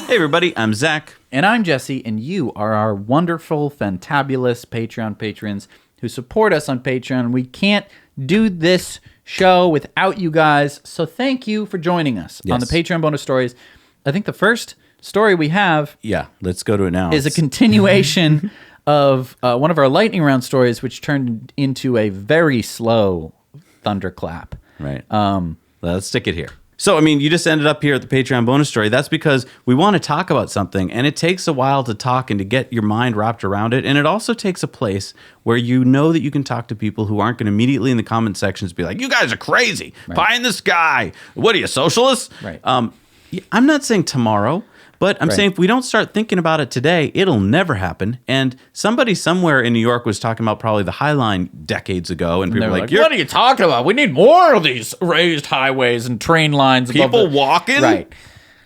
Hey everybody, I'm Zach. And I'm Jesse, and you are our wonderful, fantabulous Patreon patrons who support us on Patreon. We can't do this show without you guys, so thank you for joining us on the Patreon bonus stories. I think the first story we have let's go to it now. is a continuation of one of our lightning round stories, which turned into a very slow thunderclap. Right. Let's stick it here. So, I mean, you just ended up here at the Patreon bonus story. That's because we want to talk about something, and it takes a while to talk and to get your mind wrapped around it. And it also takes a place where you know that you can talk to people who aren't going to immediately in the comment sections be like, you guys are crazy. Right. Pie in the sky. What are you, socialists? Right. I'm not saying tomorrow. But I'm saying if we don't start thinking about it today, it'll never happen. And somebody somewhere in New York was talking about probably the High Line decades ago. And people were like, what are you talking about? We need more of these raised highways and train lines. People walking? Right.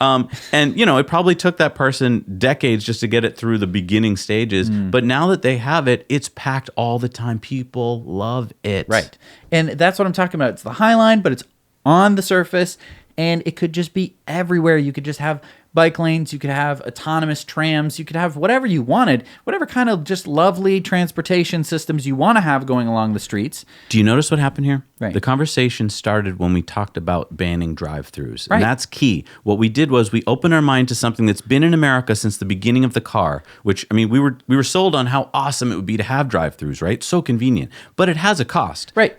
And, you know, it probably took that person decades just to get it through the beginning stages. But now that they have it, it's packed all the time. People love it. Right. And that's what I'm talking about. It's the High Line, but it's on the surface. And it could just be everywhere. You could just have bike lanes, you could have autonomous trams, you could have whatever you wanted, whatever kind of just lovely transportation systems you want to have going along the streets. Do you notice what happened here? Right. The conversation started when we talked about banning drive-thrus. Right. And that's key. What we did was we opened our mind to something that's been in America since the beginning of the car, which, I mean, we were sold on how awesome it would be to have drive-thrus, right? So convenient. But it has a cost. Right.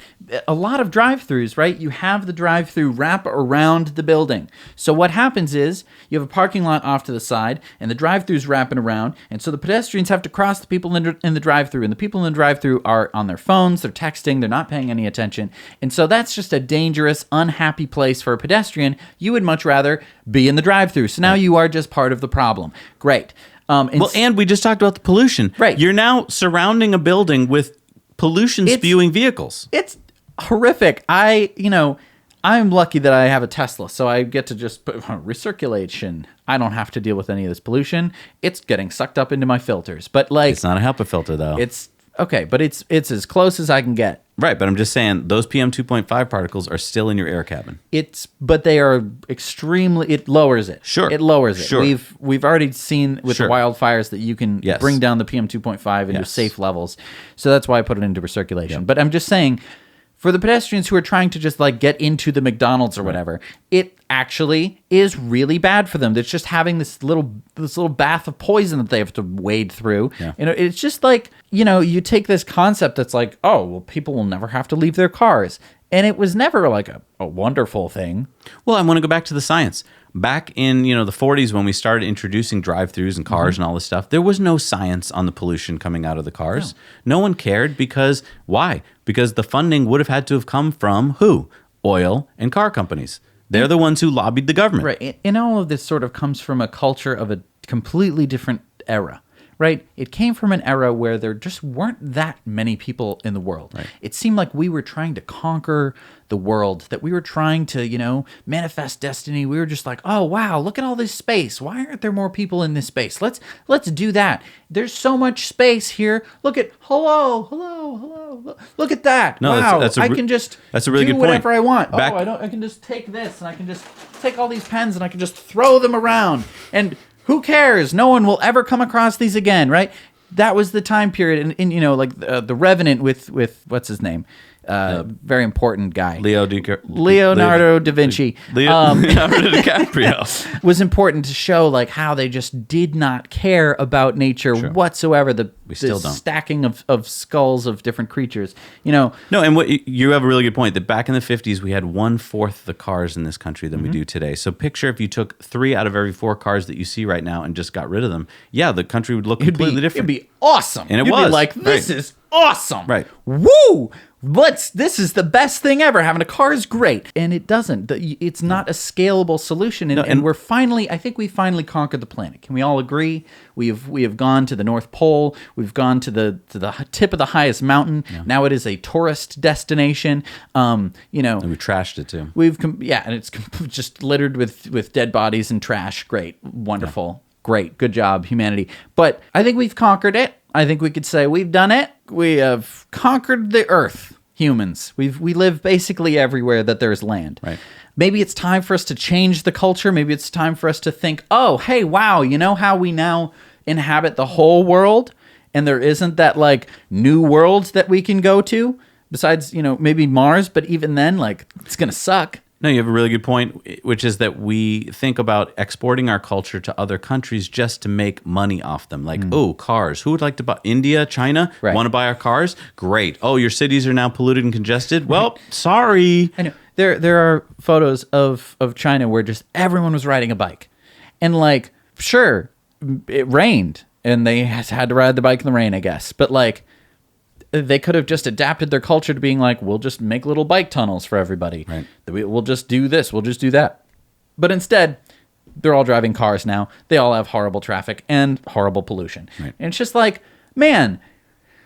A lot of drive-thrus, right? You have the drive-thru wrap around the building. So what happens is you have a parking lot off to the side, and the drive-thru's wrapping around, and so the pedestrians have to cross the people in the drive-thru, and the people in the drive-thru are on their phones, they're texting, they're not paying any attention, and so that's just a dangerous, unhappy place for a pedestrian. You would much rather be in the drive-thru, so now you are just part of the problem. Great. And we just talked about the pollution. Right. You're now surrounding a building with pollution-spewing vehicles. It's horrific. I'm lucky that I have a Tesla, so I get to just put recirculation. I don't have to deal with any of this pollution. It's getting sucked up into my filters. But it's not a HEPA filter, though. It's okay, but it's as close as I can get. Right, but I'm just saying those PM 2.5 particles are still in your air cabin. But they are extremely. It lowers it. Sure, it lowers it. Sure. We've already seen with the wildfires that you can bring down the PM 2.5 into safe levels. So that's why I put it into recirculation. Yep. But I'm just saying, for the pedestrians who are trying to just like get into the McDonald's or whatever, it actually is really bad for them. It's just having this little bath of poison that they have to wade through. Yeah. It's just like, you take this concept that's like, oh, well, people will never have to leave their cars. And it was never like a wonderful thing. Well, I want to go back to the science. Back in, the 40s when we started introducing drive-thrus and cars and all this stuff, there was no science on the pollution coming out of the cars. No one cared because, why? Because the funding would have had to have come from who? Oil and car companies. They're the ones who lobbied the government. Right. And all of this sort of comes from a culture of a completely different era. Right? It came from an era where there just weren't that many people in the world. Right. It seemed like we were trying to conquer the world, that we were trying to, manifest destiny. We were just like, oh, wow, look at all this space. Why aren't there more people in this space? Let's do that. There's so much space here. Look at, hello. Look at that. No, wow, that's I can just that's a really do good whatever point. I want. Back, I can just take this, and I can just take all these pens, and I can just throw them around. And who cares? No one will ever come across these again, right? That was the time period, and like the Revenant with what's his name, very important guy, Leonardo da Vinci, Leonardo DiCaprio was important to show like how they just did not care about nature whatsoever. We still don't. Stacking of skulls of different creatures, No, and what you have a really good point that back in the 50s we had 1/4 the cars in this country than we do today. So picture if you took 3 out of every 4 cars that you see right now and just got rid of them. Yeah, the country would look completely different. It'd be awesome, and You'd was be like, this is awesome, right? Woo! This is the best thing ever. Having a car is great. And it doesn't. It's not a scalable solution. And we're I think we finally conquered the planet. Can we all agree? We have gone to the North Pole. We've gone to the tip of the highest mountain. Yeah. Now it is a tourist destination. And we trashed it too. And it's just littered with dead bodies and trash. Great. Wonderful. Yeah. Great. Good job, humanity. But I think we've conquered it. I think we could say we've done it. We have conquered the earth. humans. We live basically everywhere that there's land. Right. Maybe it's time for us to change the culture. Maybe it's time for us to think, oh, hey, wow, you know how we now inhabit the whole world? And there isn't that, like, new world that we can go to? Besides, maybe Mars, but even then, like, it's going to suck. No, you have a really good point, which is that we think about exporting our culture to other countries just to make money off them. Like, oh, cars. Who would like to buy? India, China? Right. Want to buy our cars? Great. Oh, your cities are now polluted and congested? Well, sorry. I know. There are photos of China where just everyone was riding a bike. And, like, sure, it rained, and they had to ride the bike in the rain, I guess. But, like, they could have just adapted their culture to being like, we'll just make little bike tunnels for everybody. Right. We'll just do this. We'll just do that. But instead, they're all driving cars now. They all have horrible traffic and horrible pollution. Right. And it's just like, man,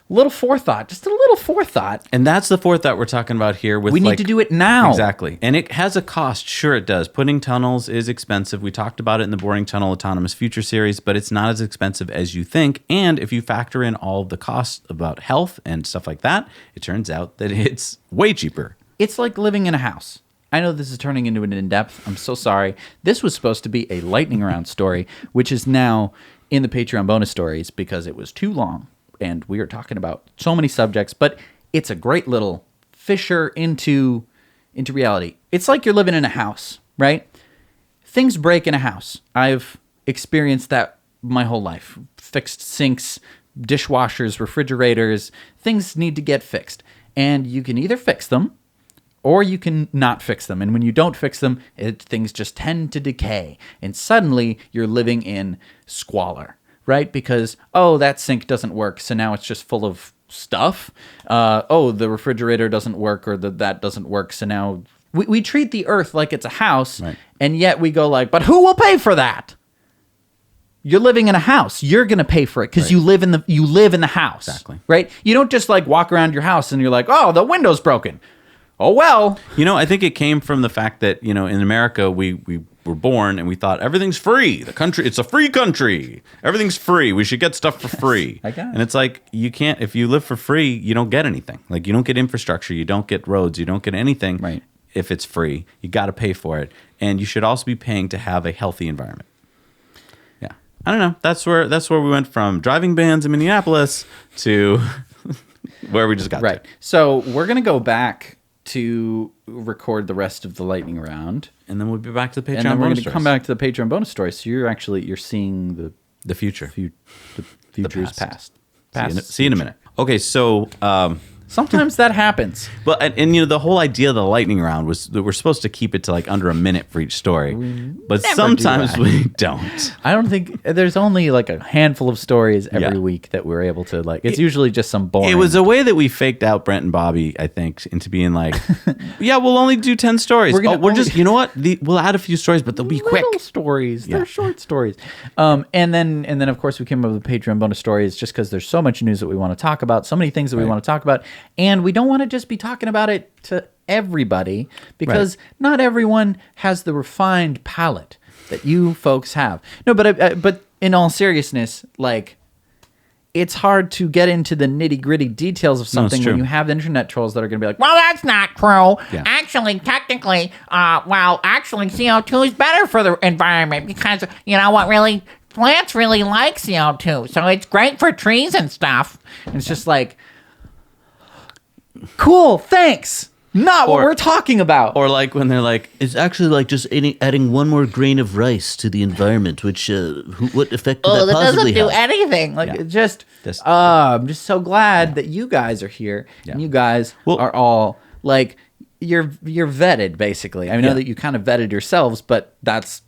little forethought, just a little forethought. And that's the forethought we're talking about here. We need to do it now. Exactly. And it has a cost. Sure, it does. Putting tunnels is expensive. We talked about it in the Boring Tunnel Autonomous Future series, but it's not as expensive as you think. And if you factor in all of the costs about health and stuff like that, it turns out that it's way cheaper. It's like living in a house. I know this is turning into an in-depth. I'm so sorry. This was supposed to be a lightning round story, which is now in the Patreon bonus stories because it was too long. And we are talking about so many subjects, but it's a great little fissure into reality. It's like you're living in a house, right? Things break in a house. I've experienced that my whole life. Fixed sinks, dishwashers, refrigerators, things need to get fixed. And you can either fix them or you can not fix them. And when you don't fix them, things just tend to decay. And suddenly you're living in squalor. Right? Because, that sink doesn't work, so now it's just full of stuff. The refrigerator doesn't work, or that doesn't work, so now... We treat the earth like it's a house, right. And yet we go like, but who will pay for that? You're living in a house. You're going to pay for it, because you live in the house. Exactly. Right? You don't just like walk around your house and you're like, oh, the window's broken. Oh, well. I think it came from the fact that, in America, we were born and we thought everything's free. The country, it's a free country. Everything's free. We should get stuff for free. And it's like, you can't, if you live for free, you don't get anything. Like, you don't get infrastructure. You don't get roads. You don't get anything. Right. If it's free, you got to pay for it. And you should also be paying to have a healthy environment. Yeah. I don't know. That's where we went from driving bans in Minneapolis to where we just got right. to. So we're going to go back to record the rest of the lightning round, and then we'll be back to the Patreon. And then we're going to come back to the Patreon bonus story. So you're seeing the future, the future's past. See you in a minute. Okay, so sometimes that happens. But and the whole idea of the lightning round was that we're supposed to keep it to like under a minute for each story, but sometimes we don't. I don't think there's only like a handful of stories every week that we're able to like. It's usually just some boring. It was a way that we faked out Brent and Bobby, I think, into being like, yeah, we'll only do 10 stories. We're just, you know what? We'll add a few stories, but they'll be quick stories. Yeah. They're short stories. And then of course we came up with the Patreon bonus stories just because there's so much news that we want to talk about, so many things that we want to talk about. And we don't want to just be talking about it to everybody because not everyone has the refined palate that you folks have. No, but in all seriousness, like, it's hard to get into the nitty-gritty details of something when you have internet trolls that are going to be like, well, that's not true. Yeah. Actually, technically, CO2 is better for the environment because, you know what, really, plants really like CO2, so it's great for trees and stuff. And it's just like, cool, thanks. Not what we're talking about. Or like when they're like, it's actually like just adding one more grain of rice to the environment, which what effect could that possibly have? Doesn't do anything. Like I'm just so glad that you guys are here, and you guys are all like, you're vetted basically. I know that you kind of vetted yourselves, but that's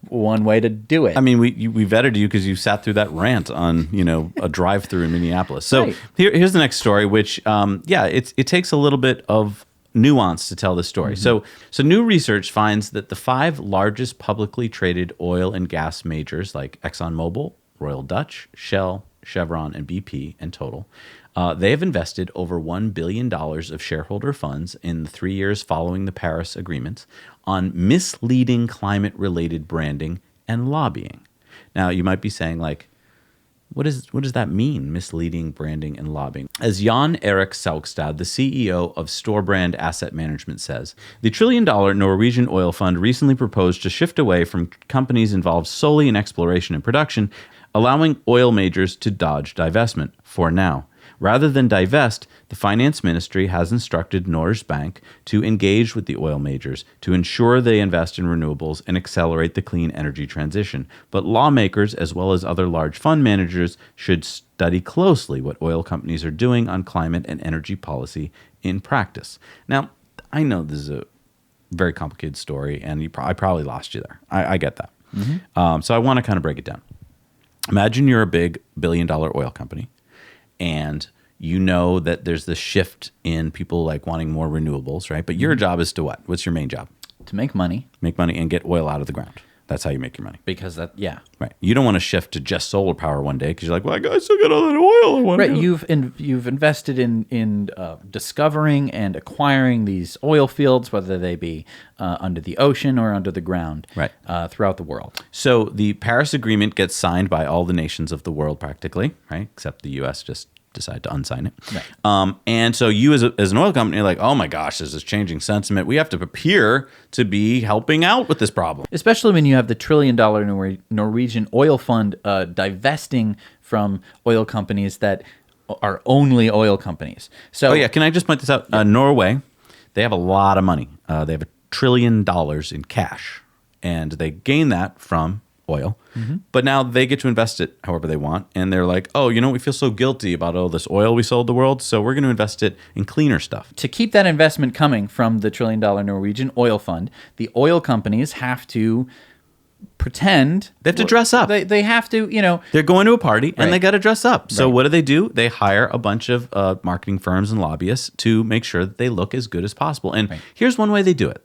one way to do it. I mean, we vetted you because you sat through that rant on a drive-through in Minneapolis. So here's the next story, which it takes a little bit of nuance to tell the story. Mm-hmm. So new research finds that the 5 largest publicly traded oil and gas majors like ExxonMobil, Royal Dutch, Shell, Chevron, and BP in total, they have invested over $1 billion of shareholder funds in the 3 years following the Paris Agreement on misleading climate-related branding and lobbying. Now, you might be saying, like, What does that mean? Misleading, branding, and lobbying. As Jan Erik Saugstad, the CEO of Storebrand Asset Management, says, the $1 trillion Norwegian oil fund recently proposed to shift away from companies involved solely in exploration and production, allowing oil majors to dodge divestment for now. Rather than divest, the finance ministry has instructed Norges Bank to engage with the oil majors to ensure they invest in renewables and accelerate the clean energy transition. But lawmakers, as well as other large fund managers, should study closely what oil companies are doing on climate and energy policy in practice. Now, I know this is a very complicated story, and I probably lost you there. I get that. Mm-hmm. So I want to kind of break it down. Imagine you're a big billion-dollar oil company, and you know that there's this shift in people like wanting more renewables, right? But your job is to what? What's your main job? To make money. Make money and get oil out of the ground. That's how you make your money. Because right. You don't want to shift to just solar power one day because you're like, well, I still got all that oil. I want right. You've invested in discovering and acquiring these oil fields, whether they be under the ocean or under the ground, right, throughout the world. So the Paris Agreement gets signed by all the nations of the world practically, right? Except the U.S. just decide to unsign it. Right. And so you as an oil company are like, oh my gosh, there's this changing sentiment. We have to appear to be helping out with this problem. Especially when you have the $1 trillion Norwegian oil fund divesting from oil companies that are only oil companies. So, can I just point this out? Norway, they have a lot of money. They have $1 trillion in cash, and they gain that from oil, but now they get to invest it however they want, and they're like, oh, we feel so guilty about all this oil we sold the world, so we're going to invest it in cleaner stuff. To keep that investment coming from the $1 trillion Norwegian oil fund, the oil companies have to pretend. They have to dress up. They have to, They're going to a party, and they got to dress up. So Right. what do? They hire a bunch of marketing firms and lobbyists to make sure that they look as good as possible. And here's one way they do it.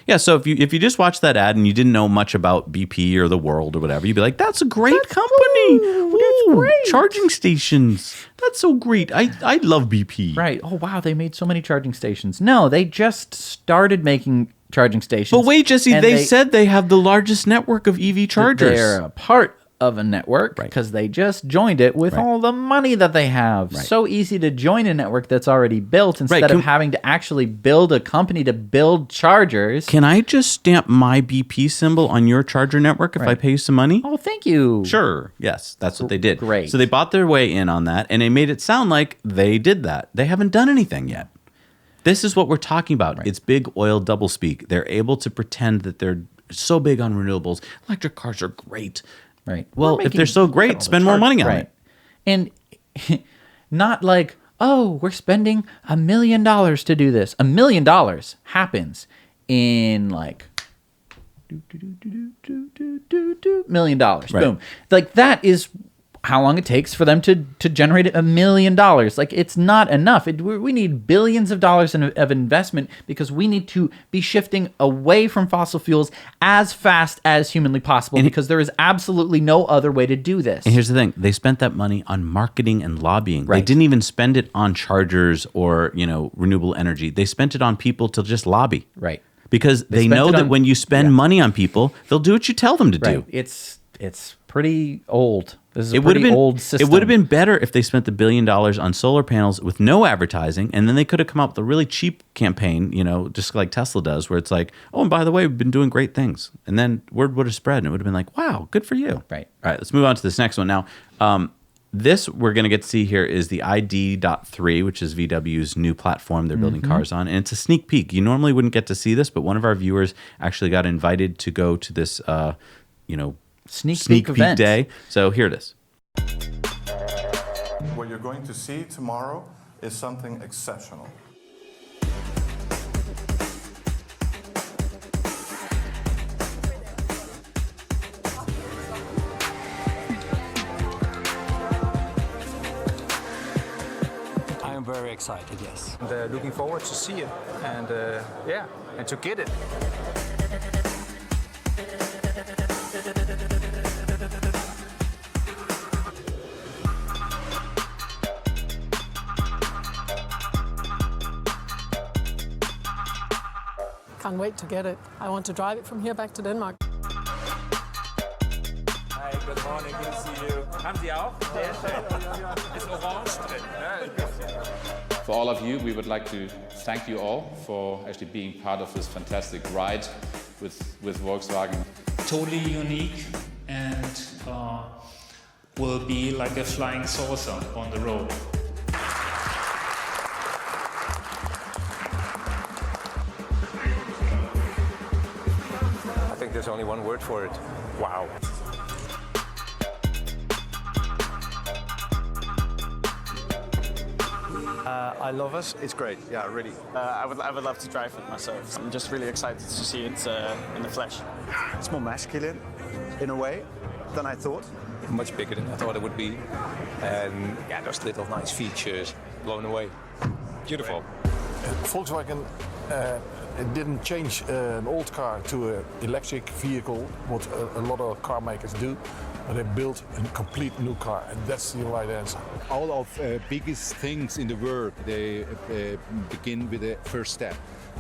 Yeah, so if you just watched that ad and you didn't know much about BP or the world or whatever, you'd be like, that's a great company. That's great. Charging stations. That's so great. I love BP. Right. Oh, wow, they made so many charging stations. No, they just started making charging stations. But wait, Jesse, they said they have the largest network of EV chargers. They're a part of a network because they just joined it with all the money that they have. Right. So easy to join a network that's already built instead of having to actually build a company to build chargers. Can I just stamp my BP symbol on your charger network if I pay you some money? Oh, thank you. Sure. Yes, that's what they did. Great. So they bought their way in on that, and they made it sound like they did that. They haven't done anything yet. This is what we're talking about. Right. It's big oil doublespeak. They're able to pretend that they're so big on renewables. Electric cars are great. Right. Well, if they're so great, spend more money on it. And not like, oh, we're spending $1 million to do this. $1 million happens in like $1 million. Right. Boom. Like that is how long it takes for them to generate $1 million. Like it's not enough. We need billions of dollars of investment because we need to be shifting away from fossil fuels as fast as humanly possible because there is absolutely no other way to do this. And here's the thing. They spent that money on marketing and lobbying. Right. They didn't even spend it on chargers or, renewable energy. They spent it on people to just lobby. Right. Because they know that when you spend money on people, they'll do what you tell them to do. It's pretty old. This is a pretty old system. It would have been better if they spent the $1 billion on solar panels with no advertising, and then they could have come up with a really cheap campaign, just like Tesla does, where it's like, oh, and by the way, we've been doing great things. And then word would have spread, and it would have been like, wow, good for you. Right. All right, let's move on to this next one. Now, this we're going to get to see here is the ID.3, which is VW's new platform they're building cars on. And it's a sneak peek. You normally wouldn't get to see this, but one of our viewers actually got invited to go to this, Sneak peek event. Day. So here it is. What you're going to see tomorrow is something exceptional. excited, yes. And looking forward to see it and and to get it. Can't wait to get it. I want to drive it from here back to Denmark. Hi, good morning, good to see you. Haben Sie auch? Sehr schön. Ist orange drin. For all of you, we would like to thank you all for actually being part of this fantastic ride with Volkswagen. Totally unique and will be like a flying saucer on the road. I think there's only one word for it. Wow. I love it. It's great. Yeah, really. I would love to drive it myself. I'm just really excited to see it in the flesh. It's more masculine, in a way, than I thought. Much bigger than I thought it would be. And yeah, those little nice features. Blown away. Beautiful. Volkswagen it didn't change an old car to an electric vehicle, what a lot of car makers do, but they built a complete new car, and that's the right answer. All of biggest things in the world, they begin with the first step.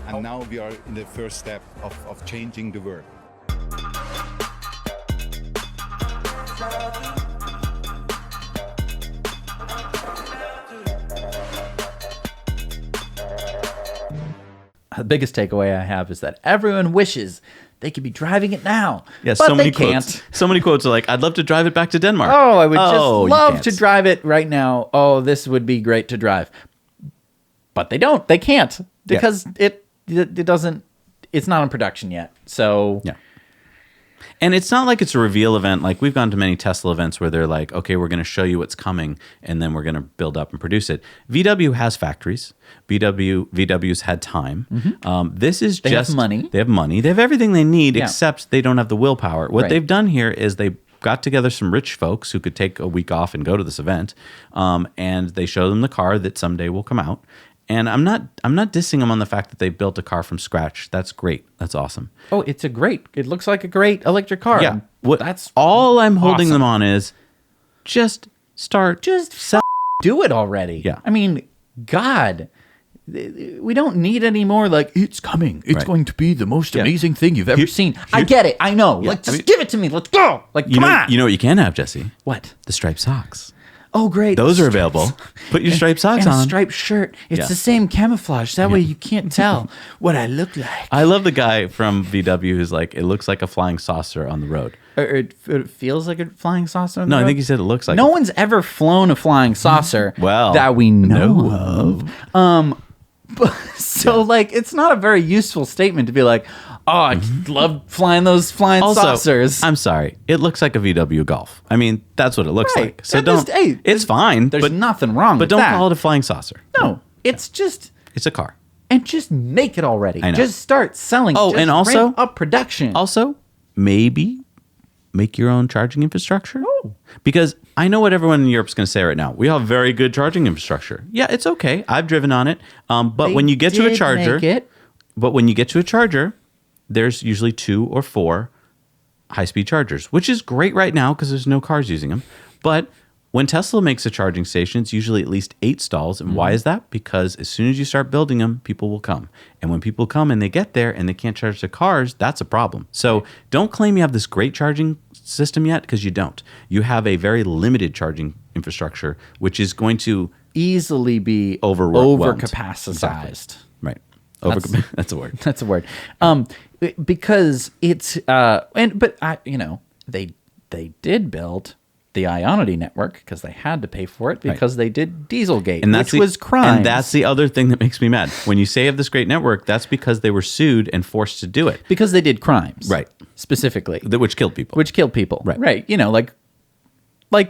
And now we are in the first step of changing the world. The biggest takeaway I have is that everyone wishes they could be driving it now. Yeah, but so many they can't. quotes. So many quotes are like, "I'd love to drive it back to Denmark." Oh, I would just love you to can't. drive it right now. Oh, this would be great to drive. But they don't. They can't because it doesn't. It's not in production yet. So yeah. And it's not like it's a reveal event. Like we've gone to many Tesla events where they're like, okay, we're going to show you what's coming, and then we're going to build up and produce it. VW has factories. VW's had time. This is they have money. They have money. They have everything they need, except they don't have the willpower. What they've done here is they got together some rich folks who could take a week off and go to this event, and they show them the car that someday will come out. And I'm not dissing them on the fact that they built a car from scratch. That's great. That's awesome. Oh, it looks like a great electric car. Yeah. That's all I'm holding them on is just start. Do it already. Yeah. I mean, God, we don't need any more like, it's coming. It's going to be the most amazing thing you've ever seen. I get it. I know. Like, just give it to me. Let's go. Like, come on. You know what you can have, Jesse? What? The striped socks. Oh, great. Those are available. Put your striped socks and on. a striped shirt. It's the same camouflage. That way you can't tell what I look like. I love the guy from VW who's like, it looks like a flying saucer on the road. Or it feels like a flying saucer on the road? No, I think he said it looks like. No one's ever flown a flying saucer well, that we know of. So, like, it's not a very useful statement to be like, oh, I love flying those flying saucers. I'm sorry. It looks like a VW Golf. I mean, that's what it looks like. So And don't. It's fine. There's nothing wrong But with don't that. call it a flying saucer. No, it's just... It's a car. And just make it already. I know. Just start selling. Oh, just and also... ramp up production. Also, maybe make your own charging infrastructure. Because I know what everyone in Europe's going to say right now. We have very good charging infrastructure. Yeah, it's okay. I've driven on it. But when you get to a charger... But when you get to a charger, there's usually 2 or 4 high-speed chargers, which is great right now because there's no cars using them. But when Tesla makes a charging station, it's usually at least 8 stalls. And why is that? Because as soon as you start building them, people will come. And when people come and they get there and they can't charge their cars, that's a problem. So don't claim you have this great charging system yet, because you don't. You have a very limited charging infrastructure, which is going to easily be overcapacitized. Exactly. Right. That's a word. That's a word. Because it's they did build the Ionity network because they had to pay for it because they did Dieselgate, which was crime. And that's the other thing that makes me mad. When you say you have this great network, that's because they were sued and forced to do it. Because they did crimes. Right. Specifically. Which killed people. Right. Right. You know, like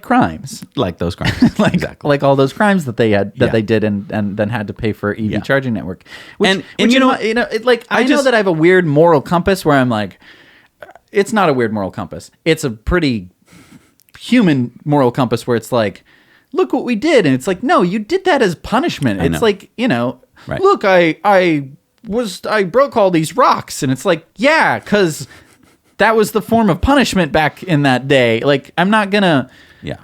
crimes. Like those crimes. Exactly. Like all those crimes that they had they did and then had to pay for EV charging network. Which I know that I have a weird moral compass where I'm like, it's not a weird moral compass. It's a pretty human moral compass where it's like, look what we did. And it's like, no, you did that as punishment. It's like, Right. Look, I broke all these rocks. And it's like, yeah, because that was the form of punishment back in that day. Like, I'm not gonna. Yeah.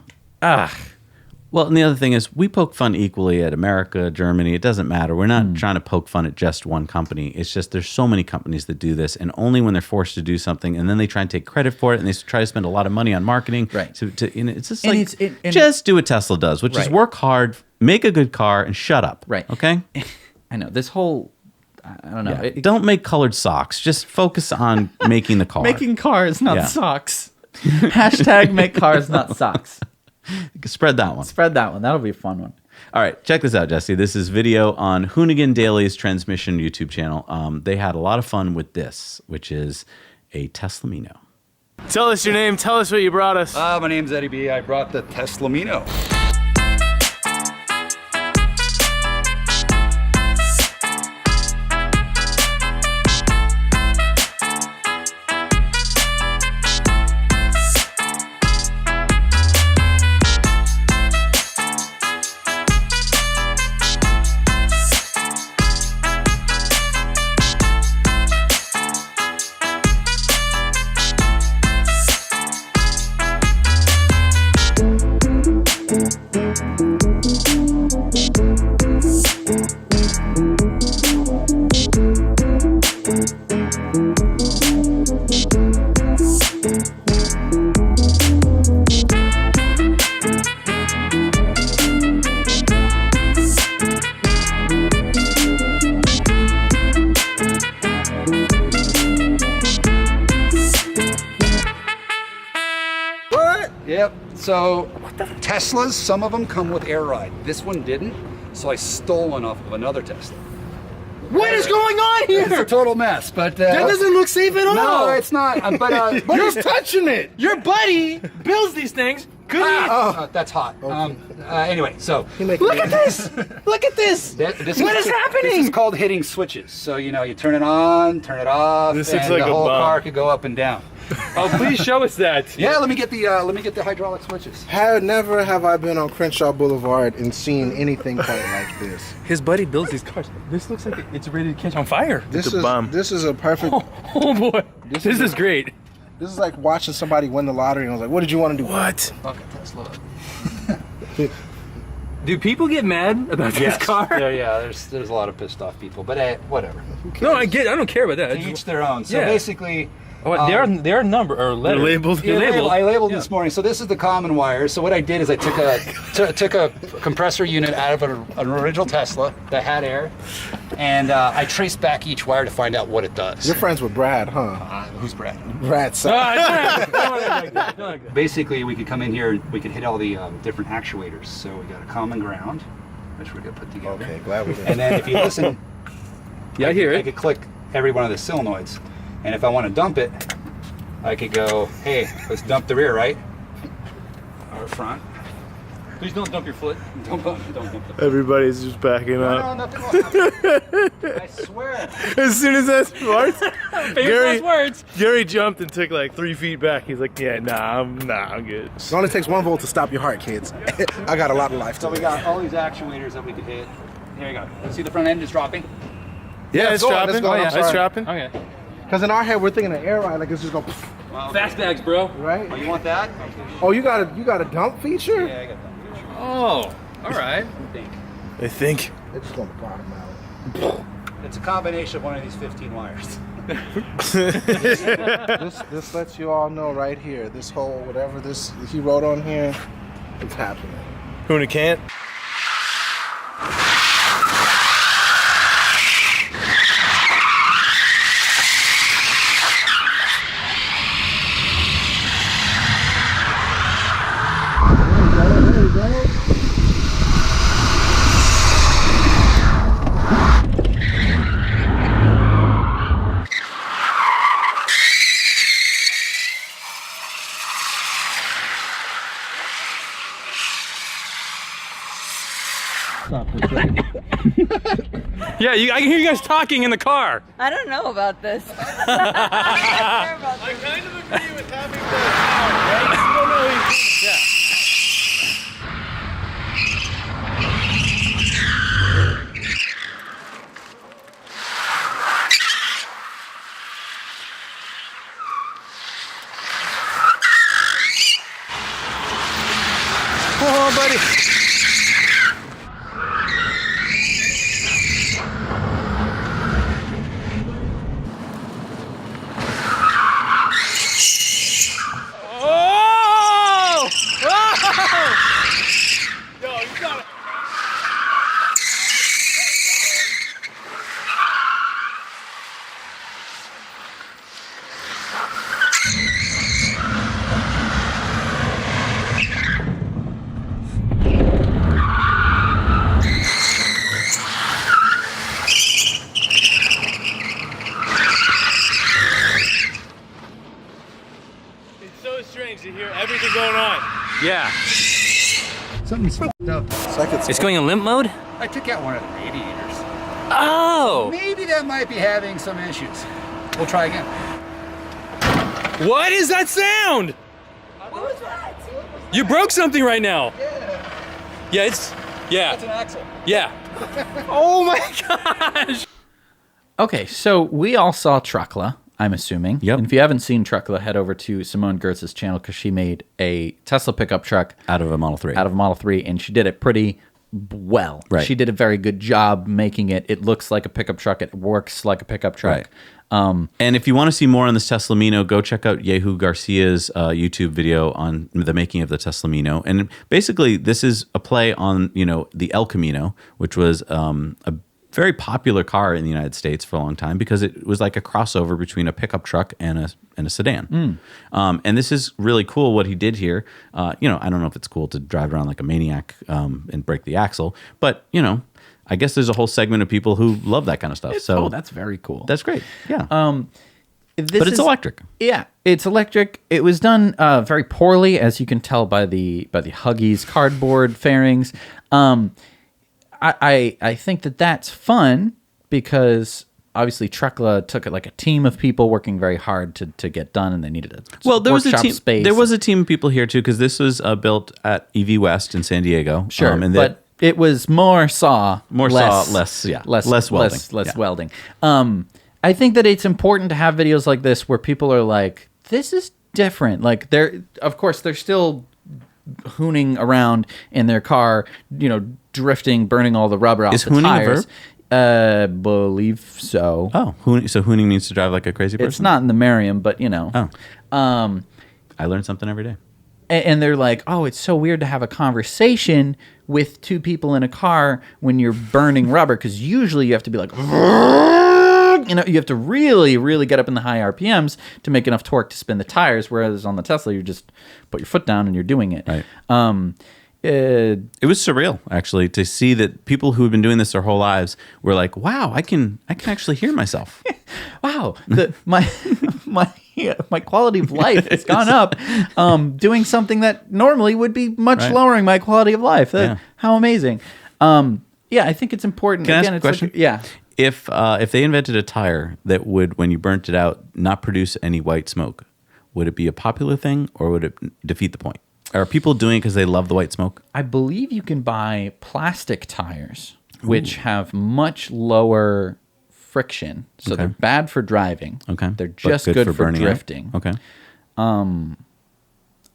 Well, and the other thing is, we poke fun equally at America, Germany. It doesn't matter. We're not trying to poke fun at just one company. It's just there's so many companies that do this, and only when they're forced to do something, and then they try and take credit for it, and they try to spend a lot of money on marketing. Right. It's just like, just do what Tesla does, which is work hard, make a good car, and shut up. Right. Okay? I know. This whole... I don't know. Yeah. Don't make colored socks. Just focus on making the car. Making cars, not socks. Hashtag make cars, not socks. Spread that one. Spread that one. That'll be a fun one. All right, check this out, Jesse. This is video on Hoonigan Daily's Transmission YouTube channel. They had a lot of fun with this, which is a Teslamino. Tell us your name. Tell us what you brought us. My name's Eddie B. I brought the Teslamino. Yep, so Teslas, some of them come with air ride. This one didn't, so I stole one off of another Tesla. What is going on here? It's a total mess, but... that doesn't look safe at all. No, it's not, but you're touching it. Your buddy builds these things. That's hot. Anyway, so... Look at this! Look at this! What is happening? This is called hitting switches. So, you turn it on, turn it off, this and looks like the a whole bomb. car could go up and down. Oh, please show us that. Yeah, let me get the hydraulic switches. Never have I been on Crenshaw Boulevard and seen anything quite like this. His buddy builds these cars. This looks like it's ready to catch on fire. This is a perfect... Oh boy, this is great. This is like watching somebody win the lottery and I was like, what did you want to do? What? Fucking Tesla. Do people get mad about this car? Yeah, there's a lot of pissed off people, but whatever. No, I don't care about that. To each their own. So basically... they are numbered or lettered. They're labeled. Yeah, I labeled this morning. So this is the common wire. So what I did is I took a compressor unit out of an original Tesla that had air, and I traced back each wire to find out what it does. You're friends with Brad, huh? Who's Brad? Brad's son. Basically, we could come in here and we could hit all the different actuators. So we got a common ground, which we're gonna put together. Okay, glad we did. And then if you listen, I hear it. I could click every one of the solenoids. And if I want to dump it, I could go, hey, let's dump the rear, right? Or front. Please don't dump your foot. Don't dump it. Everybody's just backing up. No, nothing will happen. I swear. As soon as that's words, Gary jumped and took like 3 feet back. He's like, yeah, I'm good. It only takes 1 volt to stop your heart, kids. I got a lot of life. So we got all these actuators that we could hit. Here you go. See the front end is dropping? Yeah, it's dropping. It's dropping. Okay. Because in our head, we're thinking of air ride, like it's just going. Well, Fast bags, bro. Right? Oh, you want that? Oh, you got a dump feature? Yeah, I got that feature. Oh, all right. I think. It's just going to bottom out. It's a combination of one of these 15 wires. This lets you all know right here. This whole whatever this he wrote on here, it's happening. Hoona can't. Yeah, I can hear you guys talking in the car. I don't know about this. I kind of agree with having the car, right? You don't know what you think. Yeah. on, buddy. Oh! Oh! Yo, you got it. It's so strange to hear everything going on. Yeah. Something's fucked up. It's going in limp mode? I took out one of the radiators. Oh! Maybe that might be having some issues. We'll try again. What is that sound? What was that? You broke something right now. Yeah. Yeah, That's an axle. Yeah. Oh my gosh! Okay, so we all saw Truckla, I'm assuming. Yep. And if you haven't seen Truckla, head over to Simone Gertz's channel because she made a Tesla pickup truck out of a Model 3. Out of a Model 3, and she did it pretty well. Right. She did a very good job making it. It looks like a pickup truck. It works like a pickup truck. Right. And if you want to see more on this Tesla Mino, go check out Yehu Garcia's YouTube video on the making of the Tesla Mino. And basically, this is a play on the El Camino, which was a very popular car in the United States for a long time because it was like a crossover between a pickup truck and a sedan. And this is really cool what he did here. I don't know if it's cool to drive around like a maniac and break the axle, but I guess there's a whole segment of people who love that kind of stuff. Oh, that's very cool. That's great. Yeah. But it's electric. Yeah, it's electric. It was done very poorly, as you can tell by the Huggies cardboard fairings. I think that's fun because obviously Truckla took it like a team of people working very hard to get done, and they needed a there was a team. space. There was a team of people here too because this was built at EV West in San Diego. Sure, but it was more saw, less welding. Less welding. I think that it's important to have videos like this where people are like, "This is different." Like of course, they're still hooning around in their car, drifting, burning all the rubber off the tires. Believe so. Oh, so hooning means to drive like a crazy person? It's not in the Merriam, but I learn something every day. And they're like, oh, it's so weird to have a conversation with two people in a car when you're burning rubber, because usually you have to be like, you have to really, really get up in the high RPMs to make enough torque to spin the tires, whereas on the Tesla, you just put your foot down and you're doing it. Right. It was surreal, actually, to see that people who have been doing this their whole lives were like, wow, I can actually hear myself. Wow, my quality of life has gone up doing something that normally would be much lowering my quality of life. How amazing. I think it's important. Can I ask a question? Yeah. If they invented a tire that would, when you burnt it out, not produce any white smoke, would it be a popular thing or would it defeat the point? Are people doing it because they love the white smoke? I believe you can buy plastic tires, which have much lower friction. So they're bad for driving. Okay. They're just good for drifting. Okay.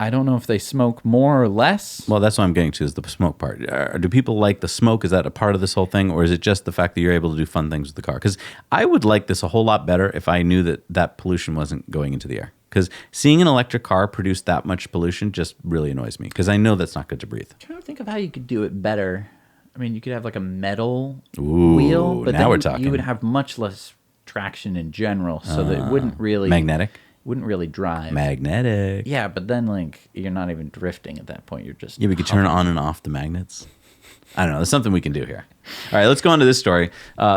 I don't know if they smoke more or less. Well, that's what I'm getting to is the smoke part. Do people like the smoke? Is that a part of this whole thing? Or is it just the fact that you're able to do fun things with the car? Because I would like this a whole lot better if I knew that pollution wasn't going into the air. Because seeing an electric car produce that much pollution just really annoys me. Because I know that's not good to breathe. I'm trying to think of how you could do it better. I mean, you could have like a metal wheel. But now we're talking. You would have much less traction in general. So that it wouldn't really... Magnetic? Wouldn't really drive. Magnetic. Yeah, but then you're not even drifting at that point. You're just... Yeah, we could turn on and off the magnets. I don't know. There's something we can do here. All right, let's go on to this story.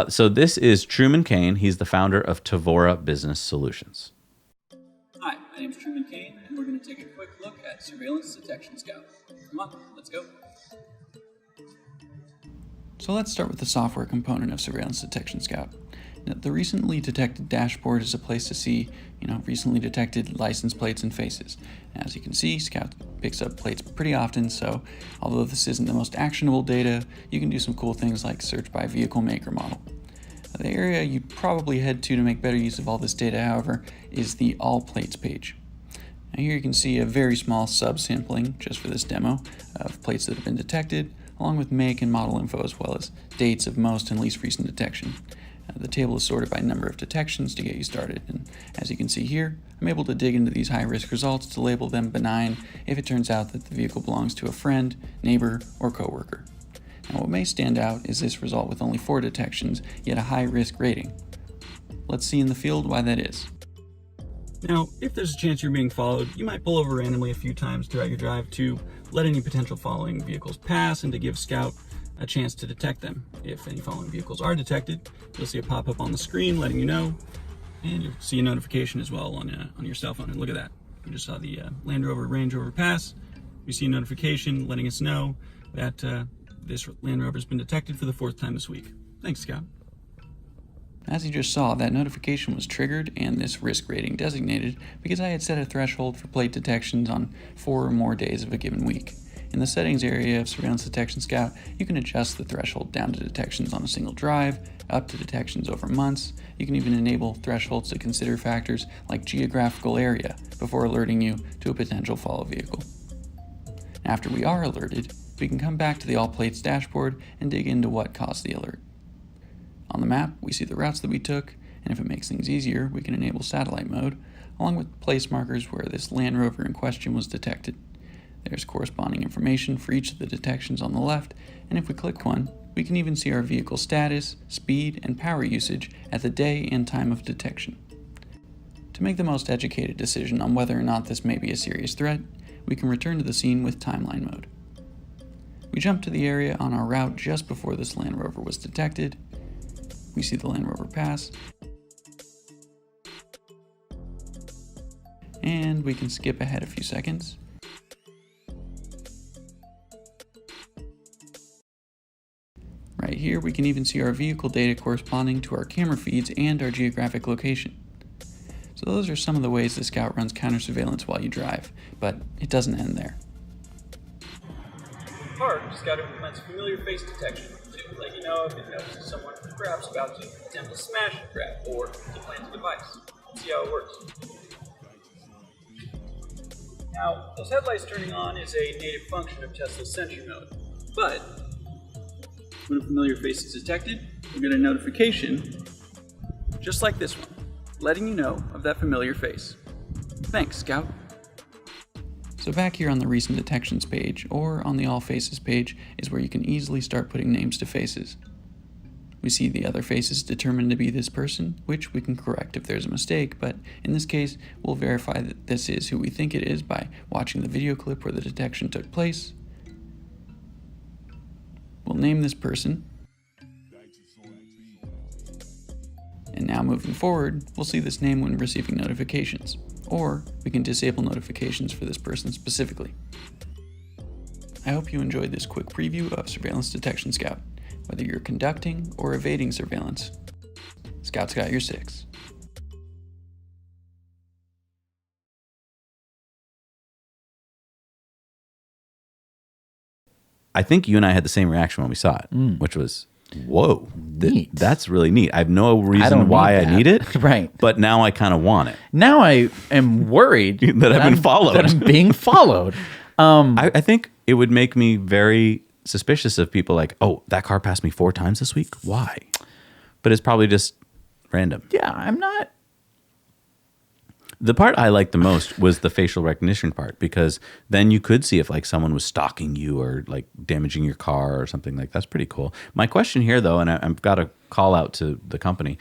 So this is Truman Kane. He's the founder of Tavora Business Solutions. Hi, my name is Truman Kane, and we're going to take a quick look at Surveillance Detection Scout. Come on, let's go. So let's start with the software component of Surveillance Detection Scout. Now, the recently detected dashboard is a place to see, recently detected license plates and faces. As you can see, Scout picks up plates pretty often, so although this isn't the most actionable data, you can do some cool things like search by vehicle make or model. The area you'd probably head to make better use of all this data, however, is the All Plates page. Now here you can see a very small subsampling, just for this demo, of plates that have been detected, along with make and model info as well as dates of most and least recent detection. The table is sorted by number of detections to get you started, and as you can see here, I'm able to dig into these high-risk results to label them benign if it turns out that the vehicle belongs to a friend, neighbor, or coworker. Now what may stand out is this result with only 4 detections, yet a high-risk rating. Let's see in the field why that is. Now, if there's a chance you're being followed, you might pull over randomly a few times throughout your drive to let any potential following vehicles pass and to give Scout a chance to detect them. If any following vehicles are detected, you'll see a pop-up on the screen letting you know, and you'll see a notification as well on your cell phone. And look at that. We just saw the Land Rover Range Rover pass. We see a notification letting us know that this Land Rover has been detected for the 4th time this week. Thanks, Scout. As you just saw, that notification was triggered and this risk rating designated because I had set a threshold for plate detections on 4 or more days of a given week. In the settings area of Surveillance Detection Scout, you can adjust the threshold down to detections on a single drive, up to detections over months. You can even enable thresholds to consider factors like geographical area before alerting you to a potential follow vehicle. After we are alerted, we can come back to the All Plates dashboard and dig into what caused the alert. On the map, we see the routes that we took, and if it makes things easier, we can enable satellite mode, along with place markers where this Land Rover in question was detected. There's corresponding information for each of the detections on the left, and if we click one, we can even see our vehicle status, speed, and power usage at the day and time of detection. To make the most educated decision on whether or not this may be a serious threat, we can return to the scene with timeline mode. We jump to the area on our route just before this Land Rover was detected. We see the Land Rover pass, and we can skip ahead a few seconds. Right here, we can even see our vehicle data corresponding to our camera feeds and our geographic location. So those are some of the ways the Scout runs counter surveillance while you drive, but it doesn't end there. Park, Scout implements familiar face detection to let you know if it notices someone perhaps about to attempt to smash a grab or to plant a device. Let's see how it works. Now, those headlights turning on is a native function of Tesla's sentry mode, but when a familiar face is detected, you'll get a notification, just like this one, letting you know of that familiar face. Thanks, Scout. So back here on the recent detections page, or on the all faces page, is where you can easily start putting names to faces. We see the other faces determined to be this person, which we can correct if there's a mistake, but in this case, we'll verify that this is who we think it is by watching the video clip where the detection took place. We'll name this person. And now moving forward, we'll see this name when receiving notifications, or we can disable notifications for this person specifically. I hope you enjoyed this quick preview of Surveillance Detection Scout. Whether you're conducting or evading surveillance, Scout's got your 6. I think you and I had the same reaction when we saw it, which was, whoa, that's really neat. I have no reason why I need it. Right. But now I kind of want it. Now I am worried that I've been followed. That I'm being followed. I think it would make me very suspicious of people like, oh, that car passed me 4 times this week. Why? But it's probably just random. Yeah, I'm not. The part I liked the most was the facial recognition part, because then you could see if like someone was stalking you or like damaging your car or something like that's pretty cool. My question here though, and I've got a call out to the company,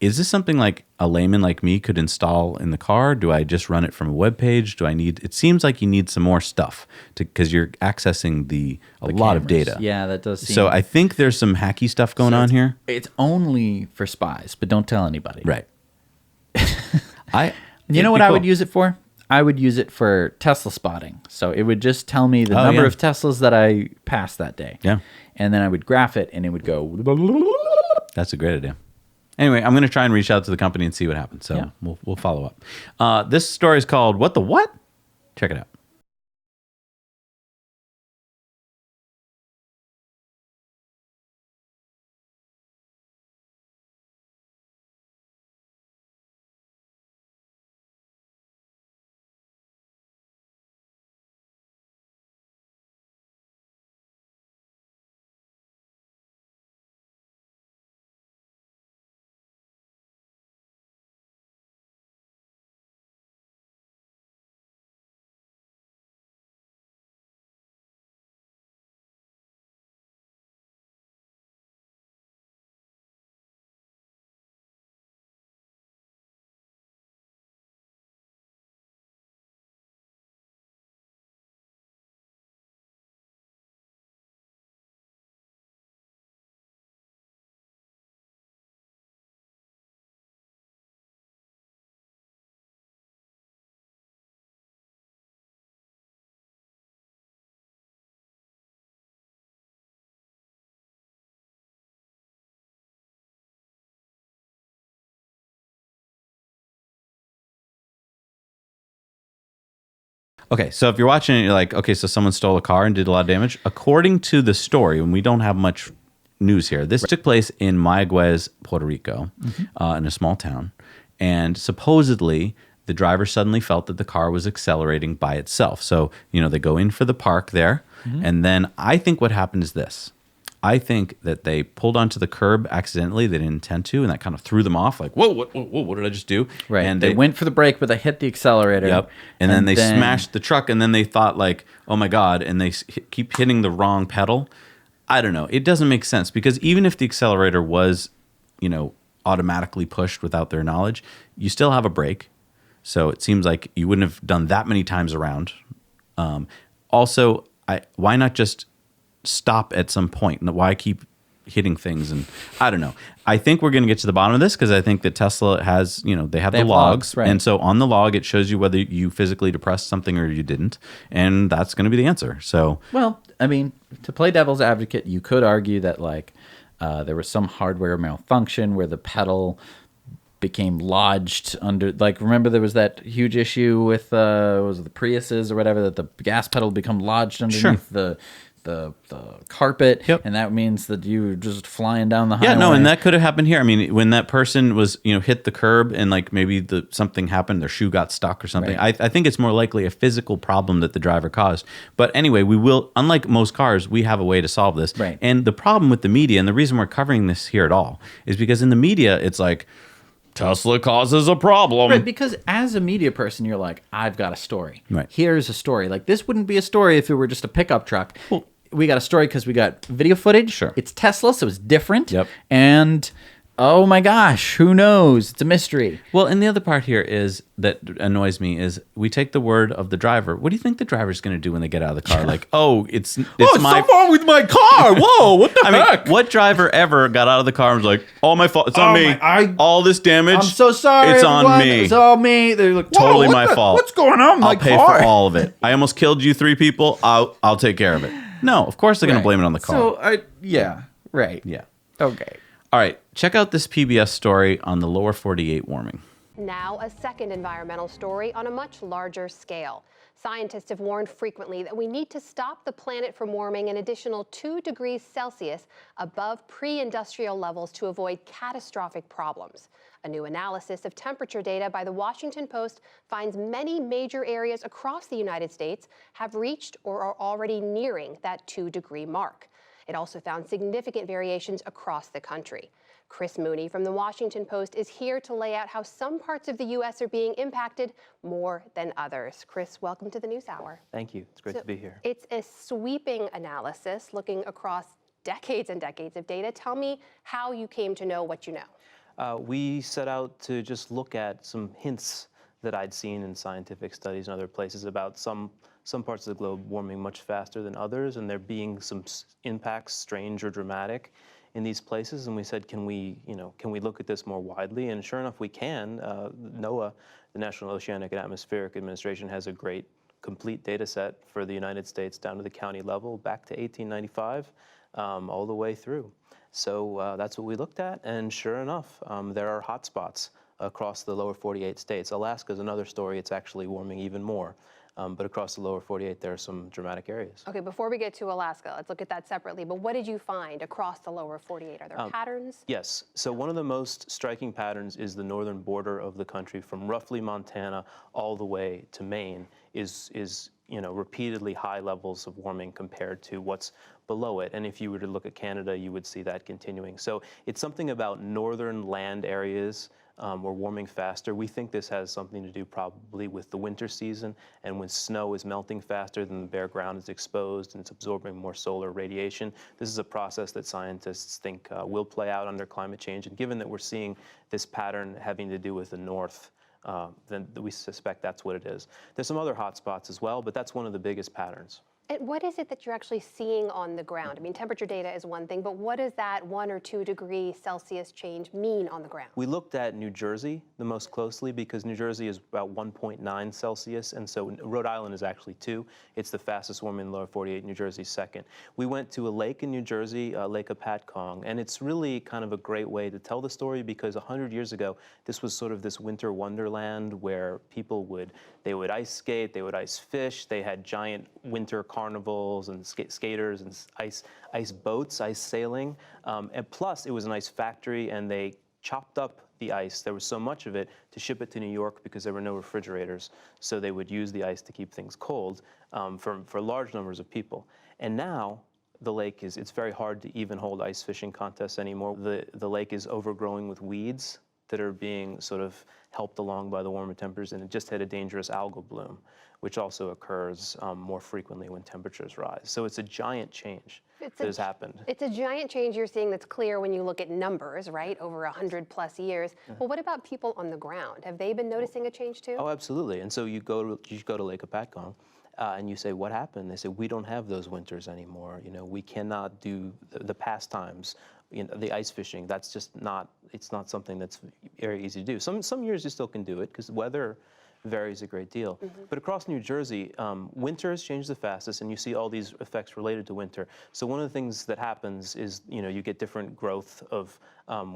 is this something like a layman like me could install in the car? Do I just run it from a web page? Do I need? It seems like you need some more stuff because you're accessing a lot of data. Yeah, that does seem. So I think there's some hacky stuff going on here. It's only for spies, but don't tell anybody. Right. You know what I would use it for? I would use it for Tesla spotting. So it would just tell me the number of Teslas that I passed that day. Yeah. And then I would graph it and it would go. That's a great idea. Anyway, I'm going to try and reach out to the company and see what happens. So we'll follow up. This story is called What the What? Check it out. Okay, so if you're watching it, you're like, okay, so someone stole a car and did a lot of damage. According to the story, and we don't have much news here, this took place in Mayaguez, Puerto Rico, in a small town. And supposedly, the driver suddenly felt that the car was accelerating by itself. So, they go in for the park there. And then I think what happened is this. I think that they pulled onto the curb accidentally. They didn't intend to, and that kind of threw them off. Like, whoa, what did I just do? Right. And they went for the brake, but they hit the accelerator. Yep. And then they smashed the truck, and then they thought like, oh my God, and they keep hitting the wrong pedal. I don't know. It doesn't make sense because even if the accelerator was, automatically pushed without their knowledge, you still have a brake. So it seems like you wouldn't have done that many times around. Also, why not just stop at some point? Why keep hitting things? And I don't know. I think we're going to get to the bottom of this because I think that Tesla has, they have the logs. Right. And so on the log, it shows you whether you physically depressed something or you didn't. And that's going to be the answer. So, well, I mean, to play devil's advocate, you could argue that there was some hardware malfunction where the pedal became lodged under, remember there was that huge issue with was it the Priuses or whatever, that the gas pedal become lodged underneath the carpet, and that means that you were just flying down the highway. Yeah, no, and that could have happened here. I mean, when that person was, hit the curb and maybe something happened, their shoe got stuck or something. Right. I think it's more likely a physical problem that the driver caused. But anyway, we will, unlike most cars, we have a way to solve this. Right. And the problem with the media, and the reason we're covering this here at all, is because in the media, it's like, Tesla causes a problem. Right, because as a media person, you're like, I've got a story. Right. Here's a story. This wouldn't be a story if it were just a pickup truck. Well, we got a story because we got video footage. Sure. It's Tesla, so it's different. Yep. And, oh my gosh, who knows? It's a mystery. Well, and the other part here is that annoys me is we take the word of the driver. What do you think the driver's going to do when they get out of the car? Like, it's my something wrong with my car. Whoa, what the heck? What driver ever got out of the car and was like, "Oh, my fault. It's on me. All this damage. I'm so sorry. It's everyone. on me. It's all me." They're like, totally my fault. What's going on with my car? I'll pay for all of it. I almost killed you 3 people. I'll take care of it. No, of course they're going to blame it on the car. So, yeah, right. Yeah. Okay. All right. Check out this PBS story on the lower 48 warming. Now, a second environmental story on a much larger scale. Scientists have warned frequently that we need to stop the planet from warming an additional 2 degrees Celsius above pre-industrial levels to avoid catastrophic problems. A new analysis of temperature data by the Washington Post finds many major areas across the United States have reached or are already nearing that 2-degree mark. It also found significant variations across the country. Chris Mooney from the Washington Post is here to lay out how some parts of the U.S. are being impacted more than others. Chris, welcome to the News Hour. Thank you. It's great to be here. It's a sweeping analysis looking across decades and decades of data. Tell me how you came to know what you know. We set out to just look at some hints that I'd seen in scientific studies and other places about some parts of the globe warming much faster than others, and there being some impacts, strange or dramatic, in these places. And we said, can we look at this more widely? And sure enough, we can. NOAA, the National Oceanic and Atmospheric Administration, has a great complete data set for the United States down to the county level, back to 1895, all the way through. So that's what we looked at, and sure enough, there are hot spots across the lower 48 states. Alaska is another story. It's actually warming even more. But across the lower 48, there are some dramatic areas. Okay, before we get to Alaska, let's look at that separately. But what did you find across the lower 48? Are there patterns? Yes. So one of the most striking patterns is the northern border of the country, from roughly Montana all the way to Maine, is repeatedly high levels of warming compared to what's below it. And if you were to look at Canada, you would see that continuing. So it's something about northern land areas were warming faster. We think this has something to do probably with the winter season, and when snow is melting faster than the bare ground is exposed and it's absorbing more solar radiation. This is a process that scientists think will play out under climate change. And given that we're seeing this pattern having to do with the north, then we suspect that's what it is. There's some other hot spots as well, but that's one of the biggest patterns. And what is it that you're actually seeing on the ground? I mean, temperature data is one thing, but what does that 1 or 2 degrees Celsius change mean on the ground? We looked at New Jersey the most closely because New Jersey is about 1.9 Celsius, and so Rhode Island is actually 2. It's the fastest warming in the lower 48, New Jersey's second. We went to a lake in New Jersey, Lake Apatcong, and it's really kind of a great way to tell the story because 100 years ago, this was sort of this winter wonderland where people would ice skate, they would ice fish, they had giant winter carnivals and skaters and ice boats, ice sailing, and plus it was an ice factory and they chopped up the ice. There was so much of it to ship it to New York because there were no refrigerators, so they would use the ice to keep things cold for large numbers of people. And now the lake it's very hard to even hold ice fishing contests anymore. The lake is overgrowing with weeds that are being sort of helped along by the warmer temperatures, and it just had a dangerous algal bloom, which also occurs more frequently when temperatures rise. So it's a giant change that has happened. It's a giant change you're seeing that's clear when you look at numbers, right, over 100+ years. Well, what about people on the ground? Have they been noticing a change too? Oh, absolutely. And so you go to Lake Apatcong, and you say, what happened? They say, we don't have those winters anymore. You know, we cannot do the pastimes, the ice fishing. That's just it's not something that's very easy to do. Some years you still can do it because weather varies a great deal. But across New Jersey, winter has changed the fastest, and you see all these effects related to winter. So one of the things that happens is, you get different growth of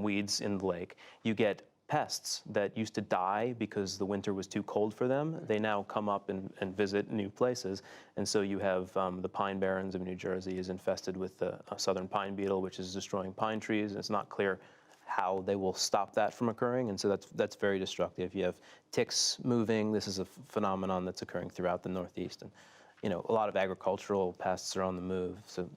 weeds in the lake. You get pests that used to die because the winter was too cold for them. They now come up and visit new places. And so you have the Pine Barrens of New Jersey is infested with the southern pine beetle, which is destroying pine trees. And it's not clear how they will stop that from occurring. And so that's very destructive. You have ticks moving. This is a phenomenon that's occurring throughout the Northeast. And, a lot of agricultural pests are on the move. So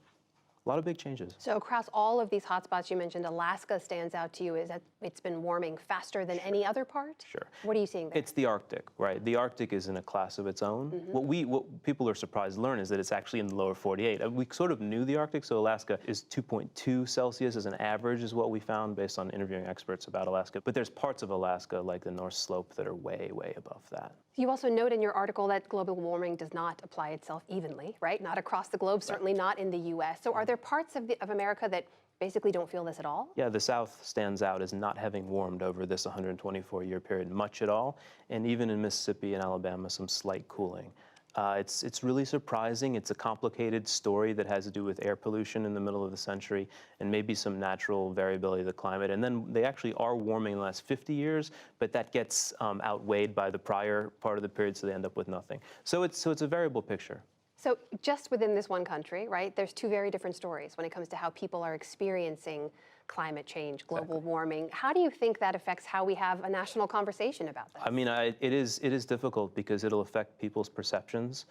a lot of big changes. So across all of these hotspots you mentioned, Alaska stands out to you. Is that it's been warming faster than any other part? Sure. What are you seeing there? It's the Arctic, right? The Arctic is in a class of its own. What people are surprised to learn is that it's actually in the lower 48. We sort of knew the Arctic, so Alaska is 2.2 Celsius as an average is what we found based on interviewing experts about Alaska. But there's parts of Alaska, like the North Slope, that are way, way above that. You also note in your article that global warming does not apply itself evenly, right? Not across the globe, certainly not in the U.S. So are there parts of America that basically don't feel this at all? Yeah, the South stands out as not having warmed over this 124-year period much at all, and even in Mississippi and Alabama, some slight cooling. It's really surprising. It's a complicated story that has to do with air pollution in the middle of the century and maybe some natural variability of the climate. And then they actually are warming in the last 50 years, but that gets outweighed by the prior part of the period, so they end up with nothing. So it's a variable picture. So just within this one country, right, there's two very different stories when it comes to how people are experiencing climate change, global warming. How do you think that affects how we have a national conversation about this? I mean, it is difficult because it'll affect people's perceptions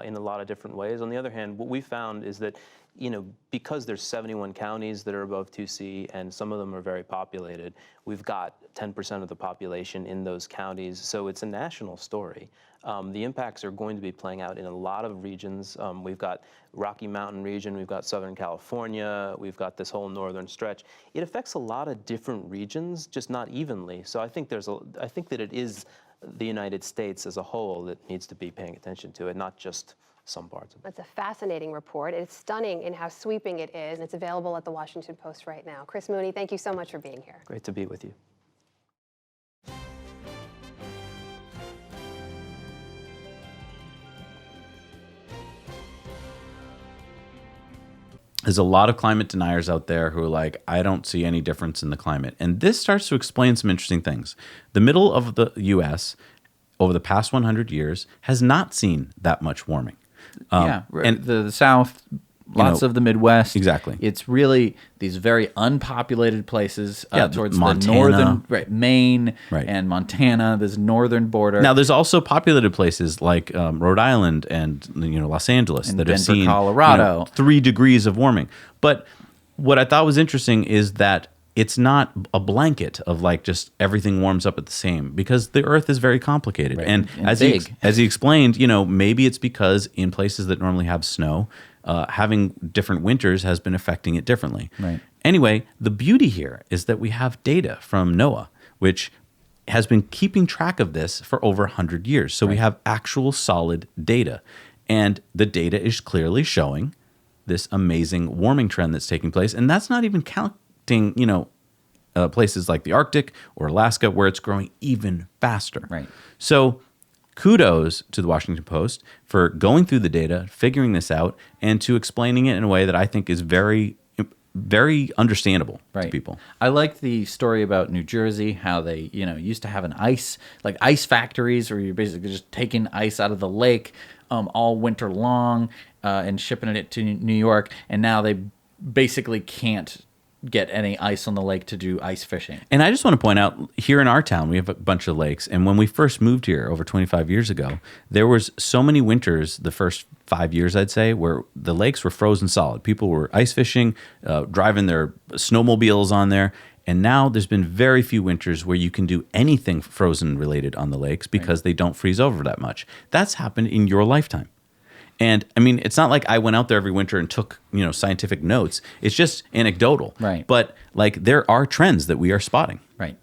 in a lot of different ways. On the other hand, what we found is that, because there's 71 counties that are above 2C and some of them are very populated, we've got 10% of the population in those counties. So it's a national story. The impacts are going to be playing out in a lot of regions. We've got Rocky Mountain region, we've got Southern California, we've got this whole northern stretch. It affects a lot of different regions, just not evenly. So I think that it is the United States as a whole that needs to be paying attention to it, not just some parts of it. That's a fascinating report. It's stunning in how sweeping it is, and it's available at the Washington Post right now. Chris Mooney, thank you so much for being here. Great to be with you. There's a lot of climate deniers out there who are like, I don't see any difference in the climate. And this starts to explain some interesting things. The middle of the U.S. over the past 100 years has not seen that much warming. And the South, lots of the Midwest. Exactly. It's really these very unpopulated places towards Montana, the northern, Maine and Montana, this northern border. Now, there's also populated places like Rhode Island and Los Angeles and that Denver, have seen Colorado. 3 degrees of warming. But what I thought was interesting is that it's not a blanket of like just everything warms up at the same, because the Earth is very complicated. Right. And And as he explained, maybe it's because in places that normally have snow, having different winters has been affecting it differently. Right. Anyway, the beauty here is that we have data from NOAA, which has been keeping track of this for over 100 years. So we have actual solid data. And the data is clearly showing this amazing warming trend that's taking place. And that's not even counting, places like the Arctic or Alaska where it's growing even faster. Right. So kudos to the Washington Post for going through the data, figuring this out, and to explaining it in a way that I think is very, very understandable to people. I like the story about New Jersey, how they, used to have ice factories where you're basically just taking ice out of the lake all winter long and shipping it to New York. And now they basically can't get any ice on the lake to do ice fishing. And I just want to point out, here in our town, we have a bunch of lakes. And when we first moved here over 25 years ago, there was so many winters, the first 5 years, I'd say, where the lakes were frozen solid. People were ice fishing, driving their snowmobiles on there. And now there's been very few winters where you can do anything frozen related on the lakes because they don't freeze over that much. That's happened in your lifetime. And I mean, it's not like I went out there every winter and took, scientific notes. It's just anecdotal. Right. But like there are trends that we are spotting. Right.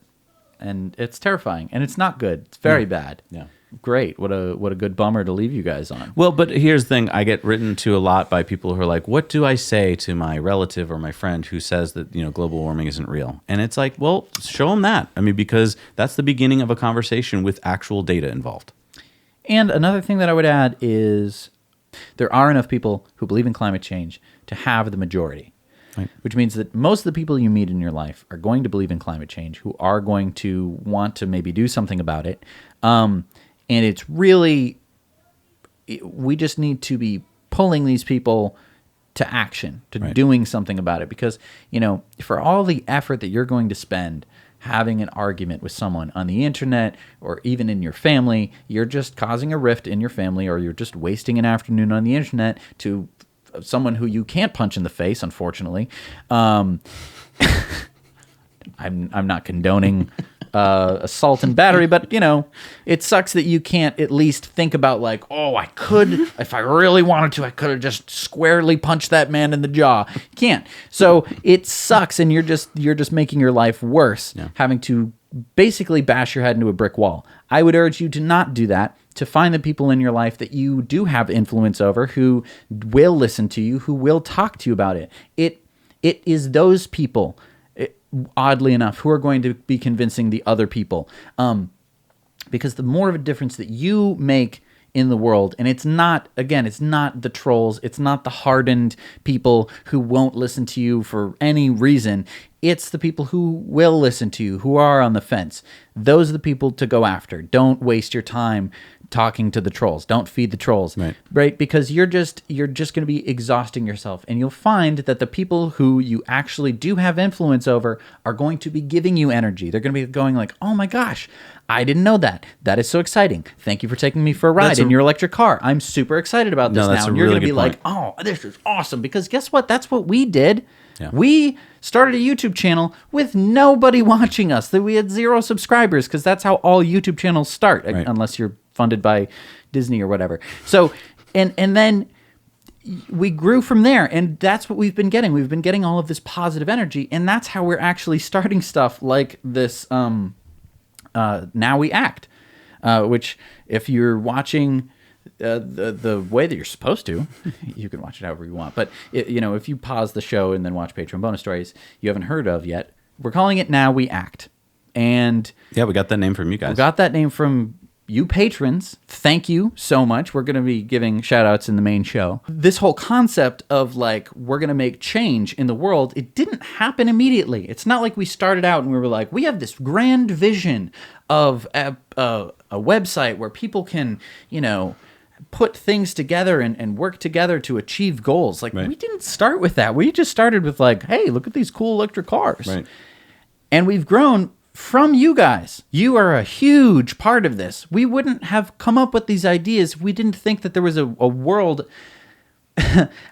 And it's terrifying. And it's not good. It's very bad. Yeah. Great. What a good bummer to leave you guys on. Well, but here's the thing. I get written to a lot by people who are like, what do I say to my relative or my friend who says that, global warming isn't real? And it's like, well, show them that. I mean, because that's the beginning of a conversation with actual data involved. And another thing that I would add is there are enough people who believe in climate change to have the majority, which means that most of the people you meet in your life are going to believe in climate change, who are going to want to maybe do something about it. And it's really, we just need to be pulling these people to action, to doing something about it. Because, for all the effort that you're going to spend having an argument with someone on the internet or even in your family, you're just causing a rift in your family, or you're just wasting an afternoon on the internet to someone who you can't punch in the face, unfortunately. I'm not condoning assault and battery, but it sucks that you can't at least think about like, oh, I could, if I really wanted to, I could have just squarely punched that man in the jaw. You can't. So it sucks, and you're just making your life worse, having to basically bash your head into a brick wall. I would urge you to not do that, to find the people in your life that you do have influence over, who will listen to you, who will talk to you about it. It is those people, oddly enough, who are going to be convincing the other people. Because the more of a difference that you make in the world, and it's not the trolls, it's not the hardened people who won't listen to you for any reason, it's the people who will listen to you, who are on the fence. Those are the people to go after. Don't waste your time talking to the trolls. Don't feed the trolls, right? Because you're just going to be exhausting yourself, and you'll find that the people who you actually do have influence over are going to be giving you energy. They're going to be going like, "Oh my gosh, I didn't know that. That is so exciting. Thank you for taking me for a ride in your electric car. I'm super excited about this now." And you're going to be like, "Oh, this is awesome!" Because guess what? That's what we did. Yeah. We started a YouTube channel with nobody watching us. That we had 0 subscribers, because that's how all YouTube channels start, unless you're funded by Disney or whatever. So, and then we grew from there, and that's what we've been getting. We've been getting all of this positive energy, and that's how we're actually starting stuff like this. Now We Act, which if you're watching the way that you're supposed to, you can watch it however you want. But if you pause the show and then watch Patreon bonus stories you haven't heard of yet, we're calling it Now We Act. And yeah, we got that name from you guys. We got that name from you patrons. Thank you so much. We're going to be giving shout outs in the main show. This whole concept of like, we're going to make change in the world, it didn't happen immediately. It's not like we started out and we were like, we have this grand vision of a website where people can, put things together and work together to achieve goals. Like, we didn't start with that. We just started with like, hey, look at these cool electric cars. Right. And we've grown from you guys. You are a huge part of this. We wouldn't have come up with these ideas if we didn't think that there was a world,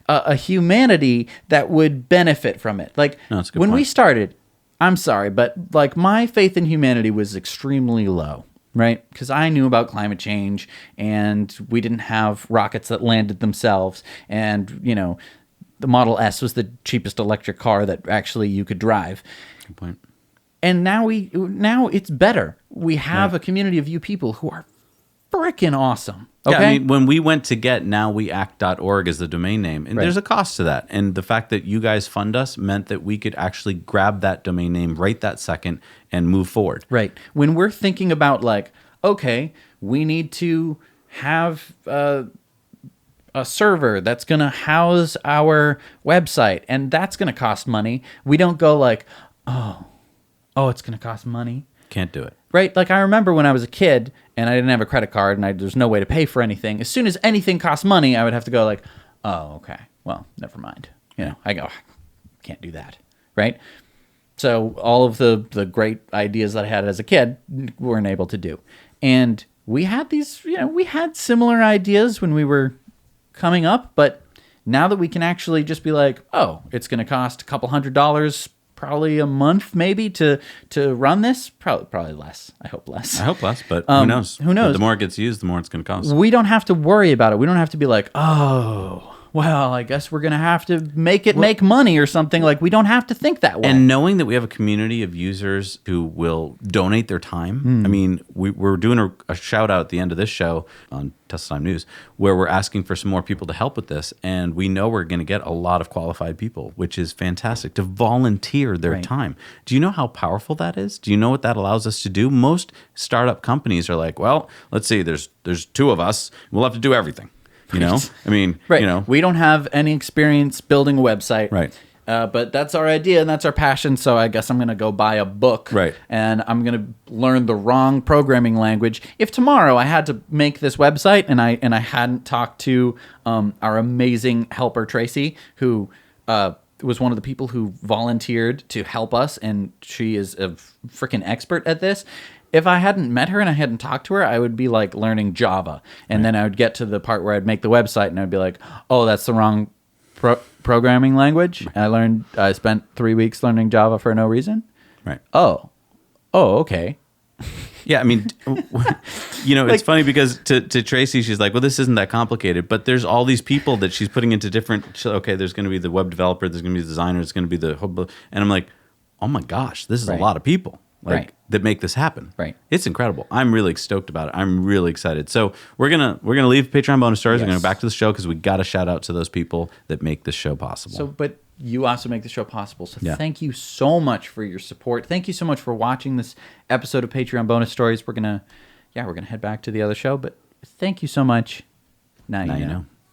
a humanity that would benefit from it. Like, when we started, I'm sorry, but like my faith in humanity was extremely low, right? Because I knew about climate change, and we didn't have rockets that landed themselves, and the Model S was the cheapest electric car that actually you could drive. Good point. And now it's better. We have a community of you people who are freaking awesome. Okay? Yeah, I mean, when we went to get nowweact.org as the domain name, and there's a cost to that. And the fact that you guys fund us meant that we could actually grab that domain name right that second and move forward. Right. When we're thinking about like, okay, we need to have a server that's going to house our website, and that's going to cost money. We don't go like, oh, it's going to cost money. Can't do it. Right? Like I remember when I was a kid and I didn't have a credit card and there's no way to pay for anything. As soon as anything cost money, I would have to go like, oh, okay, well, never mind. You know, I go, can't do that. Right? So all of the great ideas that I had as a kid weren't able to do. And we had these, we had similar ideas when we were coming up, but now that we can actually just be like, oh, it's going to cost a couple $100, probably a month maybe to run this, probably less. I hope less. But who knows? Who knows? The more it gets used, the more it's going to cost. We don't have to worry about it. We don't have to be like, oh, well, I guess we're going to have to make it make money or something. Like, we don't have to think that way. And knowing that we have a community of users who will donate their time. I mean, we're doing a shout out at the end of this show on Tesla Time News where we're asking for some more people to help with this. And we know we're going to get a lot of qualified people, which is fantastic, to volunteer their time. Do you know how powerful that is? Do you know what that allows us to do? Most startup companies are like, well, let's see, there's two of us. We'll have to do everything. You know, I mean, we don't have any experience building a website, but that's our idea and that's our passion. So I guess I'm going to go buy a book, and I'm going to learn the wrong programming language. If tomorrow I had to make this website and I hadn't talked to our amazing helper Tracy, who was one of the people who volunteered to help us, and she is a freaking expert at this. If I hadn't met her and I hadn't talked to her, I would be like learning Java. And then I would get to the part where I'd make the website and I'd be like, oh, that's the wrong programming language. I spent 3 weeks learning Java for no reason. Right. Oh, okay. Yeah, I mean, it's funny because to Tracy, she's like, well, this isn't that complicated. But there's all these people that she's putting into different, okay, there's going to be the web developer, there's going to be the designer, there's going to be the, and I'm like, oh my gosh, this is a lot of people. That make this happen. It's incredible. I'm really stoked about it. I'm really excited. So we're gonna leave Patreon bonus stories. We're gonna go back to the show because we got to shout out to those people that make this show possible. So, but you also make the show possible. So thank you so much for your support. Thank you so much for watching this episode of Patreon bonus stories. We're gonna head back to the other show. But thank you so much. Now you know.